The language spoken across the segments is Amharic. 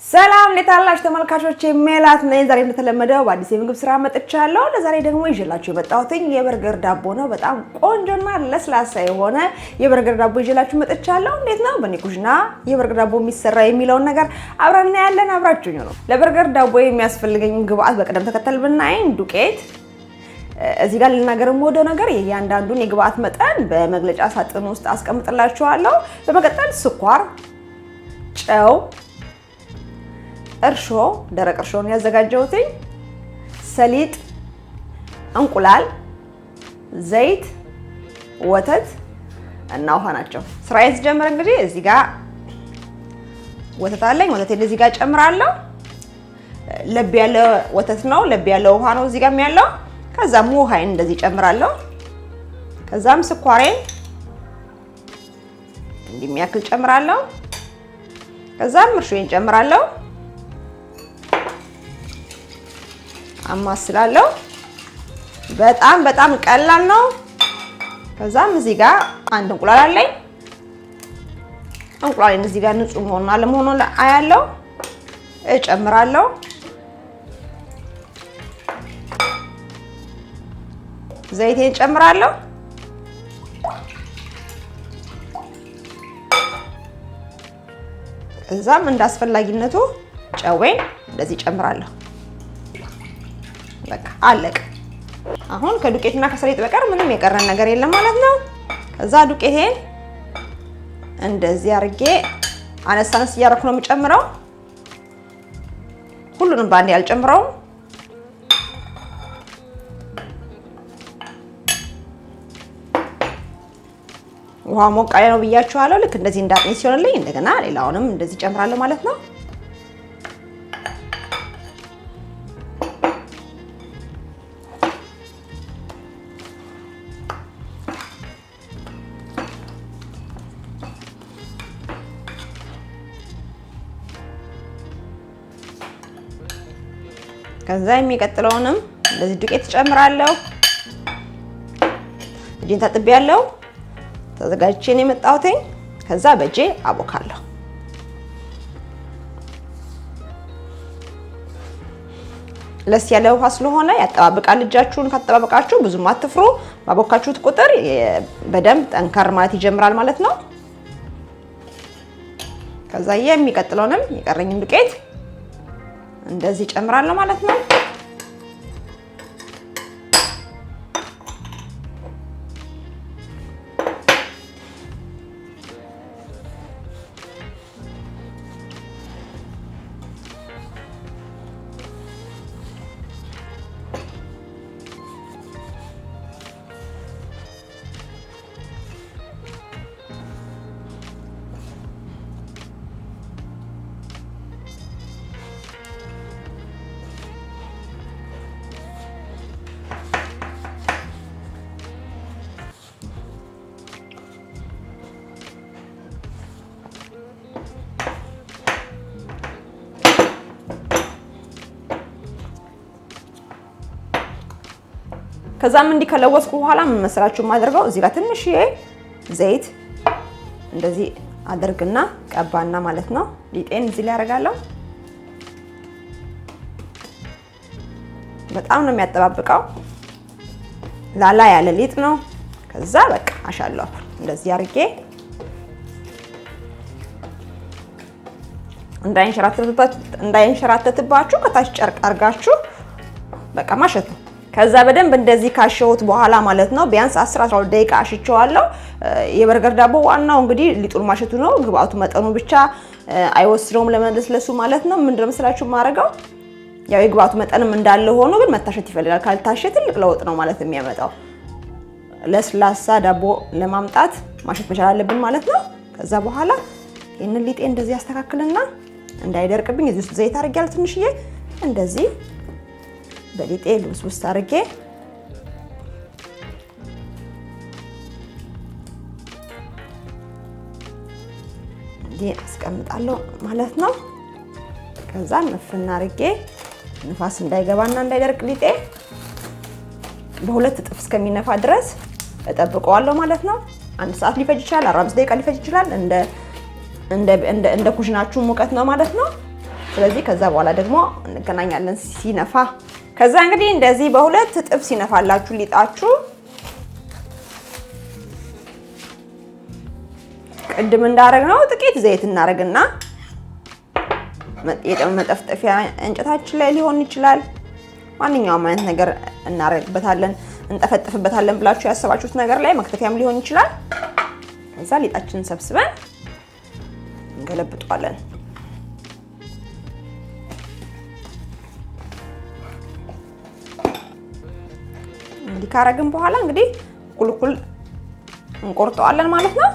ሰላም ለታላሽ ተመልካቾቼ ሜላት ነኝ። ዛሬ እንደተለመደው በአዲስ የምግብ ስራ መጥቻለሁ። ለዛሬ ደግሞ ይዤላችሁ የመጣሁት የበርገር ዳቦ ነው። በጣም ቆንጆና ለስላሳ የሆነ የበርገር ዳቦ ይዤላችሁ መጥቻለሁ። እንዴት ነው በኔ ኩሽና የበርገር ዳቦ የሚሰራ የሚለውን ነገር አብረን እናያለን። አብራችሁኝ ነው። ለበርገር ዳቦ የሚያስፈልገኝ ግብአት በቅደም ተከተል ብናይ ዱቄት፣ እዚህ ጋር ልናገርም ወደ ነገር የእያንዳንዱን የግብአት መጠን በመግለጫ ሳጥን ውስጥ አስቀምጥላችኋለሁ። በመቀጠል ስኳር፣ ጨው፣ እርሾ ደረቅ እርሾን ያዘጋጀሁት፣ ሰሊጥ፣ እንቁላል፣ ዘይት፣ ወተት እና ውሃ ናቸው። ስራዬን ስጀምር እንግዲህ እዚህ ጋር ወተት አለኝ። ወተቴን እዚህ ጋር ጨምራለሁ። ለብ ያለ ወተት ነው፣ ለብ ያለ ውሃ ነው እዚህ ጋር ያለው። ከዛም ውሃዬን እንደዚህ ጨምራለሁ። ከዛም ስኳሬን እንደሚያክል ጨምራለሁ። ከዛም እርሾዬን ጨምራለሁ። አማስላለሁ። በጣም ቀላል ነው። ከዛም እዚህ ጋር አንድ እንቁላል አለኝ። እንቁላሌን እዚህ ጋር ንጹህ መሆኑን አለመሆኑን አያለሁ፣ እጨምራለሁ። ዘይቴን እጨምራለሁ። ከዛም እንዳስፈላጊነቱ ጨዌን እንደዚህ እጨምራለሁ። በቃ አለቀ። አሁን ከዱቄትና ከሰሊጥ በቀር ምንም የቀረን ነገር የለም ማለት ነው። ከዛ ዱቄቴን እንደዚህ አርጌ አነሳነስ እያደረኩ ነው የምጨምረው። ሁሉንም ባንዴ አልጨምረውም። ውሃ ሞቅ ያለ ነው ብያችኋለሁ። ልክ እንደዚህ እንዳጥኝ ሲሆንልኝ እንደገና ሌላውንም እንደዚህ ጨምራለሁ ማለት ነው። ከዛ የሚቀጥለውንም እንደዚህ ዱቄት ጨምራለሁ። እጄን ታጥቤያለሁ። ተዘጋጅቼ ነው የመጣሁት። ከዛ በእጄ አቦካለሁ። ለስ ያለ ውሃ ስለሆነ ያጠባብቃል። እጃችሁን ካጠባበቃችሁ ብዙም አትፍሩ። ባቦካችሁት ቁጥር በደንብ ጠንከር ማለት ይጀምራል ማለት ነው። ከዛ የሚቀጥለውንም የቀረኝን ዱቄት እንደዚህ ጨምራለሁ ማለት ነው። ከዛም እንዲህ ከለወስኩ በኋላ ምን መሰላችሁ ማድረገው እዚህ ጋር ትንሽ ዘይት እንደዚህ አድርግና ቀባና ማለት ነው። ሊጤን እዚህ ላይ አደርጋለሁ። በጣም ነው የሚያጠባብቀው። ላላ ያለ ሊጥ ነው። ከዛ በቃ አሻለሁ እንደዚህ አድርጌ እንዳይንሸራተትባችሁ ከታች ጨርቅ አርጋችሁ በቃ ማሸት ነው። ከዛ በደንብ እንደዚህ ካሸሁት በኋላ ማለት ነው ቢያንስ 10-12 ደቂቃ አሽቸዋለሁ። የበርገር ዳቦ ዋናው እንግዲህ ሊጡን ማሸቱ ነው። ግብአቱ መጠኑ ብቻ አይወስነውም ለመለስለሱ ማለት ነው። ምንድነው መስላችሁ ማረጋው ያው የግብአቱ መጠንም እንዳለ ሆኖ ግን መታሸት ይፈልጋል። ካልታሸ ትልቅ ለውጥ ነው ማለት የሚያመጣው። ለስላሳ ዳቦ ለማምጣት ማሸት መቻል አለብን ማለት ነው። ከዛ በኋላ ይሄንን ሊጤ እንደዚህ አስተካክልና እንዳይደርቅብኝ እዚህ ውስጥ ዘይት አድርጌያለሁ ትንሽዬ እንደዚህ በሊጤ ልውስውስ አድርጌ እንዲህ አስቀምጣለሁ ማለት ነው። ከዛ ነፍና አድርጌ ንፋስ እንዳይገባና እንዳይደርቅ ሊጤ በሁለት እጥፍ እስከሚነፋ ድረስ እጠብቀዋለሁ ማለት ነው። አንድ ሰዓት ሊፈጅ ይችላል፣ 45 ደቂቃ ሊፈጅ ይችላል። እንደ ኩሽናችሁ ሙቀት ነው ማለት ነው። ስለዚህ ከዛ በኋላ ደግሞ እንገናኛለን ሲነፋ። ከዛ እንግዲህ እንደዚህ በሁለት እጥፍ ሲነፋላችሁ ሊጣችሁ ቅድም እንዳደረግነው ጥቂት ዘይት እናደርግና መጠፍጠፊያ እንጨታችን ላይ ሊሆን ይችላል፣ ማንኛውም አይነት ነገር እናደርግበታለን፣ እንጠፈጥፍበታለን ብላችሁ ያሰባችሁት ነገር ላይ መክተፊያም ሊሆን ይችላል። ከዛ ሊጣችንን ሰብስበን እንገለብጠዋለን። እንዲህ ካረግን በኋላ እንግዲህ ቁልቁል እንቆርጠዋለን ማለት ነው።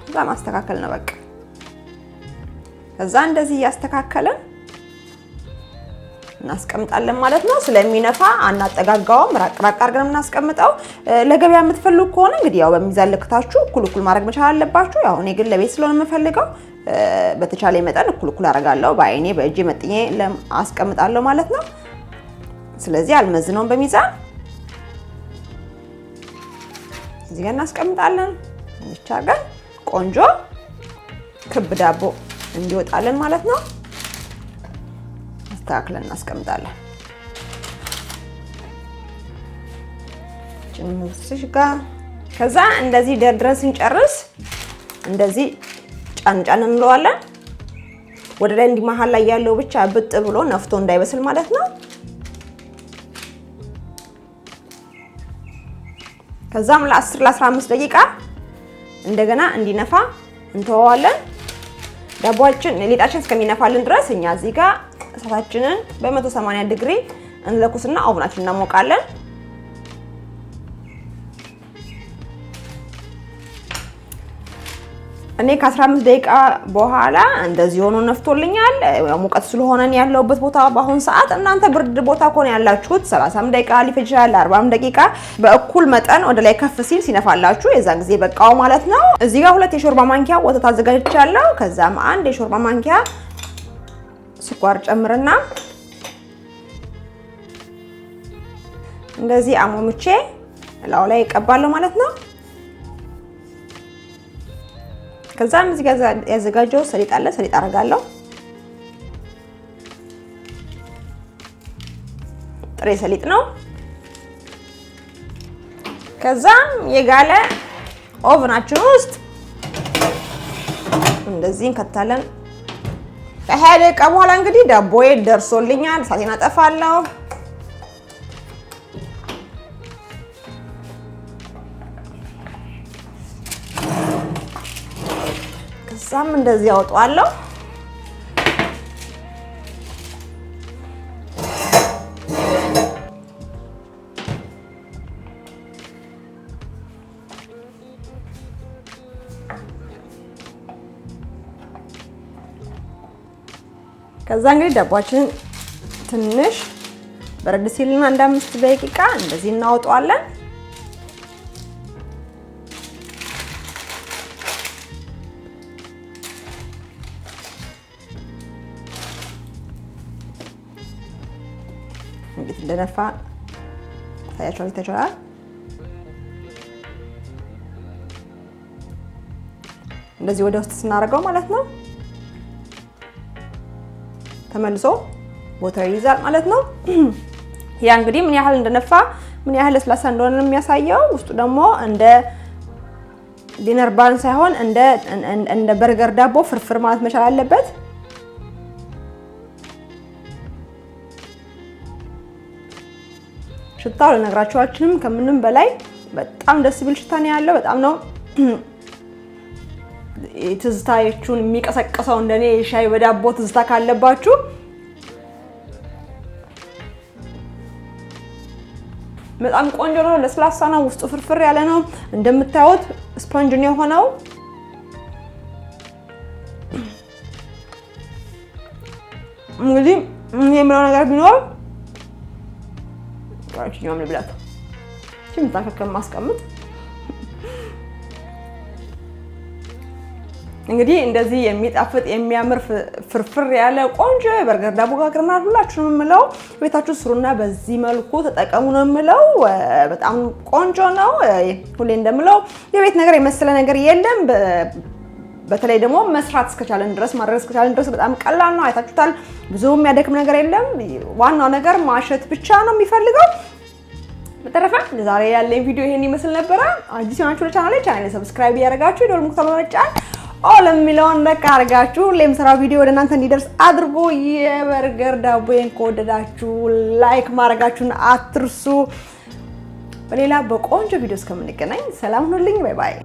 ከዛ ማስተካከል ነው በቃ። ከዛ እንደዚህ ያስተካከለን እናስቀምጣለን ማለት ነው። ስለሚነፋ አናጠጋጋውም፣ ራቅ አድርገን እናስቀምጠው። ለገበያ የምትፈልጉ ከሆነ እንግዲህ ያው በሚዛን ልክታችሁ እኩል ማድረግ መቻል አለባችሁ። ያው እኔ ግን ለቤት ስለሆነ የምፈልገው በተቻለ መጠን እኩል አደርጋለሁ። በአይኔ በእጄ መጥኜ አስቀምጣለሁ ማለት ነው። ስለዚህ አልመዝነውም በሚዛን እዚህ ጋር እናስቀምጣለን። ብቻ ግን ቆንጆ ክብ ዳቦ እንዲወጣለን ማለት ነው። አስተካክለን እናስቀምጣለን። ጭንምስሽ ጋር ከዛ እንደዚህ ደርድረን ስንጨርስ እንደዚህ ጫን እንለዋለን። ወደ ላይ እንዲህ መሃል ላይ ያለው ብቻ ብጥ ብሎ ነፍቶ እንዳይበስል ማለት ነው። ከዛም ለ10 ለ15 ደቂቃ እንደገና እንዲነፋ እንተዋዋለን። ዳቦአችን ሊጣችን እስከሚነፋልን ድረስ እኛ እዚህ ጋር እሳታችንን በ180 ዲግሪ እንለኩስና ኦቭናችንን እናሞቃለን። እኔ ከ15 ደቂቃ በኋላ እንደዚህ ሆኖ ነፍቶልኛል። ሙቀት ስለሆነ ያለውበት ቦታ በአሁን ሰዓት እናንተ ብርድ ቦታ ከሆነ ያላችሁት 30 ደቂቃ ሊፈጅ ይችላል፣ 40 ደቂቃ በእኩል መጠን ወደ ላይ ከፍ ሲል ሲነፋላችሁ የዛን ጊዜ በቃው ማለት ነው። እዚህ ጋር 2 የሾርባ ማንኪያ ወተት አዘጋጅቻለሁ። ከዛም 1 የሾርባ ማንኪያ ስኳር ጨምርና እንደዚህ አሞምቼ ላው ላይ እቀባለሁ ማለት ነው። ከዛም እዚህ ጋር ያዘጋጀው ሰሊጥ አለ፣ ሰሊጥ አደርጋለሁ። ጥሬ ሰሊጥ ነው። ከዛም የጋለ ኦቭናችን ውስጥ እንደዚህ እንከታለን። ከ20 ደቂቃ በኋላ እንግዲህ ዳቦዬ ደርሶልኛል። እሳቴን አጠፋለሁ። ከዛም እንደዚህ አወጣዋለሁ። ከዛ እንግዲህ ዳቦአችንን ትንሽ በረድ ሲልና አንድ 5 ደቂቃ እንደዚህ እናወጣዋለን። እንዴት እንደነፋ ታያችኋል። እንደዚህ ወደ ውስጥ ስናደርገው ማለት ነው ተመልሶ ቦታ ይይዛል ማለት ነው። ያ እንግዲህ ምን ያህል እንደነፋ ምን ያህል ለስላሳ እንደሆነ የሚያሳየው ውስጡ ደግሞ እንደ ዲነር ባን ሳይሆን እንደ በርገር ዳቦ ፍርፍር ማለት መቻል አለበት። ሽታው ለነገራችሁ አልችልም። ከምንም በላይ በጣም ደስ ቢል ሽታ ነው ያለው። በጣም ነው ትዝታችሁን የሚቀሰቅሰው። እንደኔ ሻይ በዳቦ ትዝታ ካለባችሁ በጣም ቆንጆ ነው። ለስላሳ ነው፣ ውስጡ ፍርፍር ያለ ነው። እንደምታዩት ስፖንጅ ነው የሆነው። እንግዲህ የምለው ነገር ቢኖር ጋርችኛም ልብላት ምታከከም ማስቀምጥ እንግዲህ እንደዚህ የሚጣፍጥ የሚያምር ፍርፍር ያለ ቆንጆ የበርገር ዳቦ ጋግረናል። ሁላችሁንም የምለው ቤታችሁ ስሩና በዚህ መልኩ ተጠቀሙ ነው የምለው። በጣም ቆንጆ ነው። ሁሌ እንደምለው የቤት ነገር የመሰለ ነገር የለም። በተለይ ደግሞ መስራት እስከቻለን ድረስ ማድረግ እስከቻለን ድረስ በጣም ቀላል ነው። አይታችሁታል። ብዙ የሚያደክም ነገር የለም። ዋናው ነገር ማሸት ብቻ ነው የሚፈልገው። በተረፈ ዛሬ ያለኝ ቪዲዮ ይሄን ይመስል ነበር። አዲስ የሆናችሁ ለቻናሌ ሰብስክራይብ ያደርጋችሁ የደወል ምልክቱን በመጫን ኦል የሚለውን ለካ አድርጋችሁ ለምሰራው ቪዲዮ ወደ እናንተ እንዲደርስ አድርጎ የበርገር ዳቦዬን ከወደዳችሁ ላይክ ማድረጋችሁን አትርሱ። በሌላ በቆንጆ ቪዲዮ እስከምንገናኝ ሰላም ሁኑልኝ። ባይ ባይ።